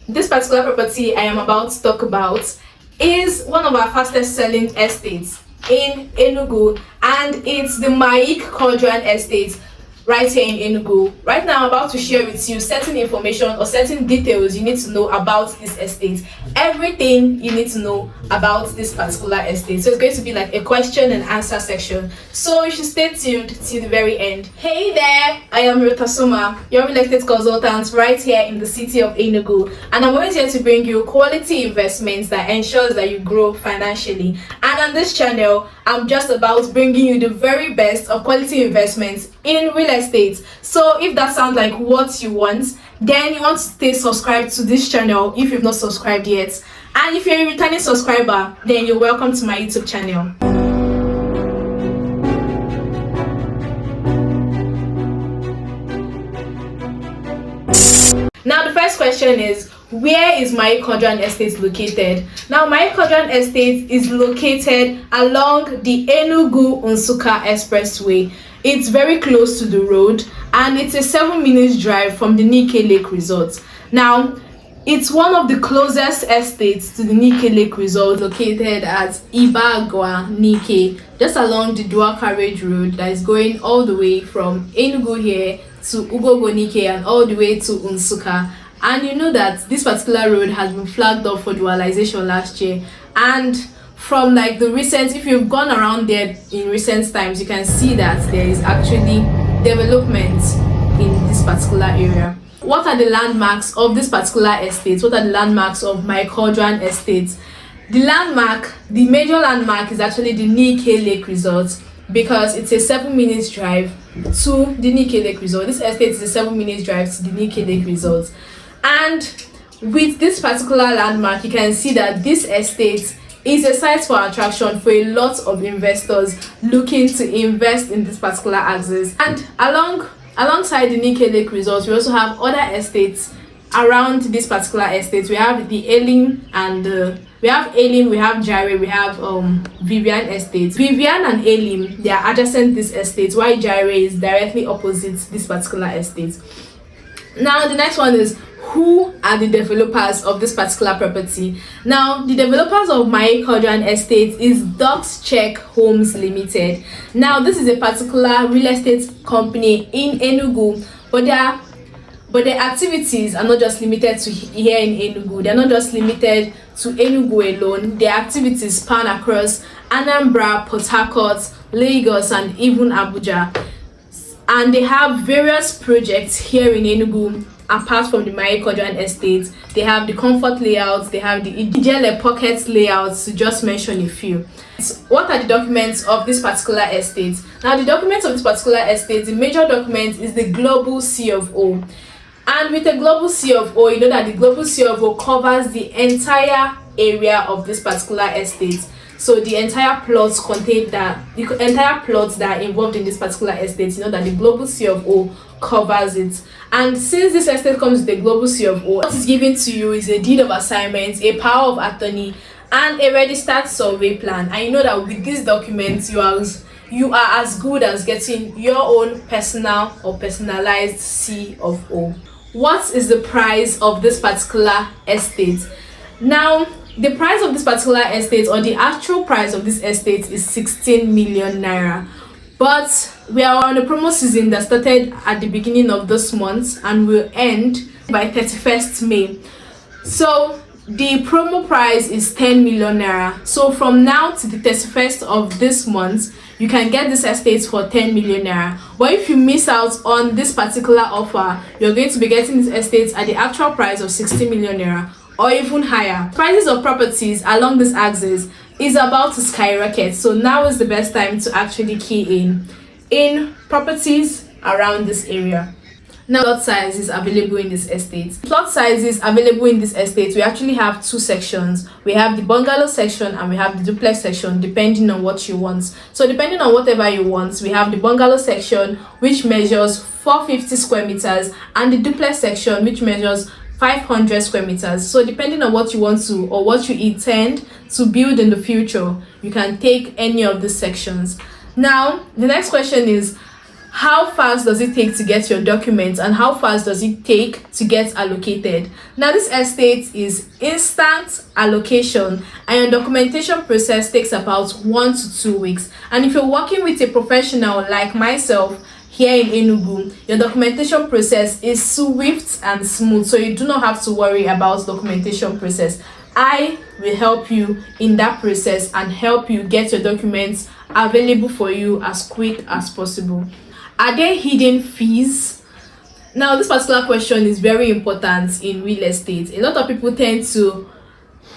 This particular property I am about to talk about is one of our fastest selling estates in ENUGU, and it's the Maic Kaudrian Estate right here in ENUGU. Right now I'm about to share with you certain information or certain details you need to know about this estate. Everything you need to know about this particular estate. So it's going to be like a question and answer section, so you should stay tuned till the very end. Hey there, I am Rita Suma, your real estate consultant right here in the city of ENUGU, and I'm always here to bring you quality investments that ensures that you grow financially. And on this channel I'm just about bringing you the very best of quality investments in real estate. So if that sounds like what you want, then you want to stay subscribed to this channel if you've not subscribed yet. And if you're a returning subscriber, then you're welcome to my YouTube channel. Now the first question is, where is Maic Kaudrian Estate located? Now Maic Kaudrian Estate is located along the ENUGU-Nsukka Expressway. It's very close to the road, and it's a 7-minute drive from the Nike Lake Resort. Now it's one of the closest estates to the Nike Lake Resort, located at Ibagwa, Nike, just along the dual carriage road that is going all the way from ENUGU here to Ugogo Nike and all the way to Nsukka. And you know that this particular road has been flagged up for dualization last year, and from like the recent, if you've gone around there in recent times, you can see that there is actually development in this particular area. What are the landmarks of this particular estate? What are the landmarks of Maic Kaudrian Estate? The landmark, the major landmark, is actually the Nike Lake Resort, because it's a 7-minute drive to the Nike Lake Resort. This estate is a 7-minute drive to the Nike Lake Resort. And with this particular landmark, you can see that this estate is a site for attraction for a lot of investors looking to invest in this particular axis. And alongside the Nike Lake Resort, we also have other estates around this particular estate. We have the Elim and we have Gyre, we have Vivian Estates. Vivian and Elim, they are adjacent this estate, while Gyre is directly opposite this particular estate. Now the next one is, who are the developers of this particular property? Now the developers of Maic Kaudrian Estate is Ducks Check Homes Limited. Now this is a particular real estate company in ENUGU, but their activities are not just limited to here in ENUGU. They're not just limited to ENUGU alone. Their activities span across Anambra, Port Harcourt, Lagos, and even Abuja. And they have various projects here in ENUGU. Apart from the Maic Kaudrian Estate, they have the comfort layouts, they have the Ijele pocket layouts, to just mention a few. What are the documents of this particular estate? Now the documents of this particular estate, the major document is the Global C of O. And with the Global C of O, you know that the Global C of O covers the entire area of this particular estate. So the entire plots that are involved in this particular estate, you know that the Global C of O covers it. And since this estate comes with the Global C of O, what is given to you is a deed of assignment, a power of attorney, and a registered survey plan. And you know that with these documents, you are as good as getting your own personal or personalized C of O. What is the price of this particular estate? Now the price of this particular estate, or the actual price of this estate, is 16 million naira. But we are on a promo season that started at the beginning of this month and will end by 31st May. So the promo price is 10 million naira. So from now to the 31st of this month, you can get this estate for 10 million naira. But if you miss out on this particular offer, you're going to be getting this estate at the actual price of 60 million naira or even higher. Prices of properties along this axis is about to skyrocket, so now is the best time to actually key in properties around this area. Now plot size is available in this estate. Plot sizes available in this estate, we actually have two sections. We have the bungalow section and we have the duplex section, depending on what you want. So depending on whatever you want, we have the bungalow section, which measures 450 square meters, and the duplex section, which measures 500 square meters. So depending on what you want to, or what you intend to build in the future, you can take any of these sections. Now the next question is, how fast does it take to get your documents and how fast does it take to get allocated. Now this estate is instant allocation and your documentation process takes about 1 to 2 weeks. And if you're working with a professional like myself here in Enugu, your documentation process is swift and smooth, so you do not have to worry about documentation process. I will help you in that process and help you get your documents available for you as quick as possible. Are there hidden fees? Now this particular question is very important in real estate. A lot of people tend to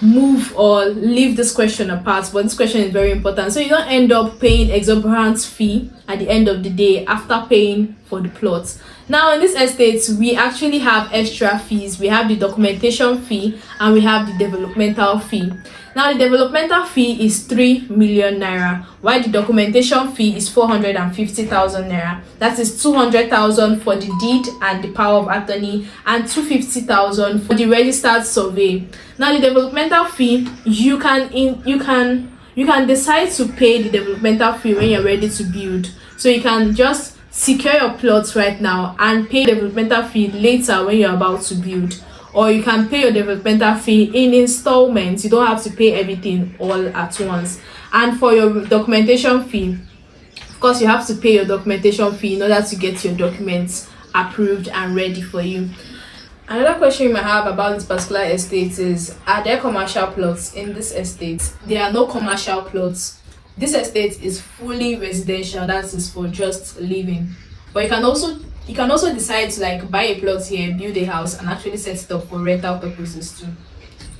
move or leave this question apart, but this question is very important, so you don't end up paying exorbitant fee at the end of the day after paying for the plots. Now in this estate we actually have extra fees. We have the documentation fee and we have the developmental fee. Now the developmental fee is 3 million naira, while the documentation fee is 450,000 naira. That is 200,000 for the deed and the power of attorney and 250,000 for the registered survey. Now the developmental fee, you can decide to pay the developmental fee when you're ready to build. So you can just secure your plots right now and pay the developmental fee later when you're about to build. Or you can pay your developmental fee in installments. You don't have to pay everything all at once. And for your documentation fee, of course you have to pay your documentation fee in order to get your documents approved and ready for you. Another question you might have about this particular estate is, are there commercial plots in this estate? There are no commercial plots. This estate is fully residential, that is for just living. But you can also decide to like buy a plot here, build a house and actually set it up for rental purposes too.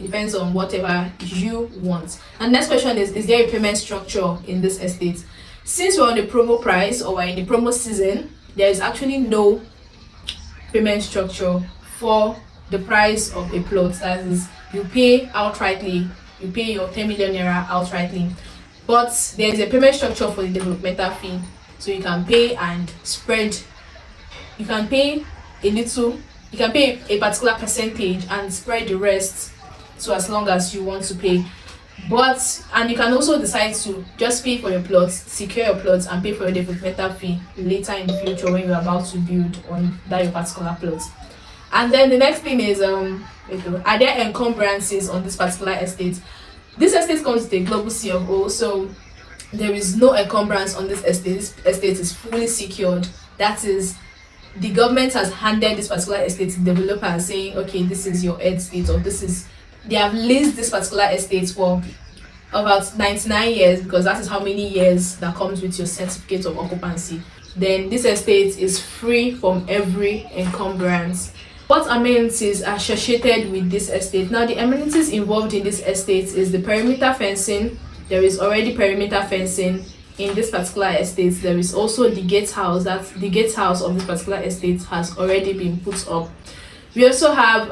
It depends on whatever you want. And next question is there a payment structure in this estate? Since we're on the promo price or we're in the promo season, there is actually no payment structure for the price of a plot. That is, you pay outrightly, you pay your 10 million naira outrightly. But there is a payment structure for the developmental fee. So you can pay and spread. You can pay a little, you can pay a particular percentage and spread the rest to as long as you want to pay. And you can also decide to just pay for your plots, secure your plots and pay for your developmental fee later in the future when you're about to build on that your particular plot. And then the next thing is, are there encumbrances on this particular estate? This estate comes with a global C of O, so there is no encumbrance on this estate. This estate is fully secured. That is, the government has handed this particular estate to the developer saying, okay, this is your estate, or they have leased this particular estate for about 99 years, because that is how many years that comes with your certificate of occupancy. Then this estate is free from every encumbrance. What amenities are associated with this estate? Now the amenities involved in this estate is the perimeter fencing. There is already perimeter fencing in this particular estate. There is also the gatehouse. That the gatehouse of this particular estate has already been put up. We also have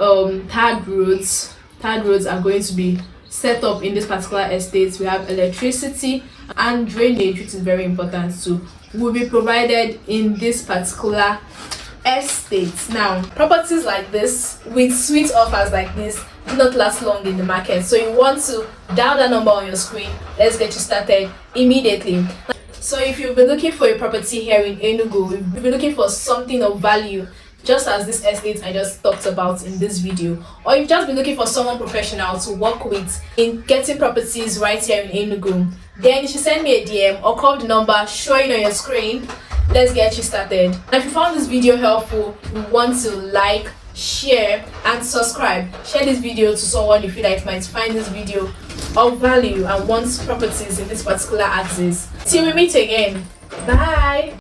tarred roads. Tarred roads are going to be set up in this particular estate. We have electricity and drainage, which is very important too, will be provided in this particular estate. Now properties like this with sweet offers like this do not last long in the market, so you want to dial that number on your screen. Let's get you started immediately. So if you've been looking for a property here in Enugu, you've been looking for something of value just as this estate I just talked about in this video, or you've just been looking for someone professional to work with in getting properties right here in Enugu, then you should send me a DM or call the number showing on your screen. Let's get you started. And if you found this video helpful, you want to like, share and subscribe. Share this video to someone you feel like might find this video of value and wants properties in this particular axis. Till we meet again, bye.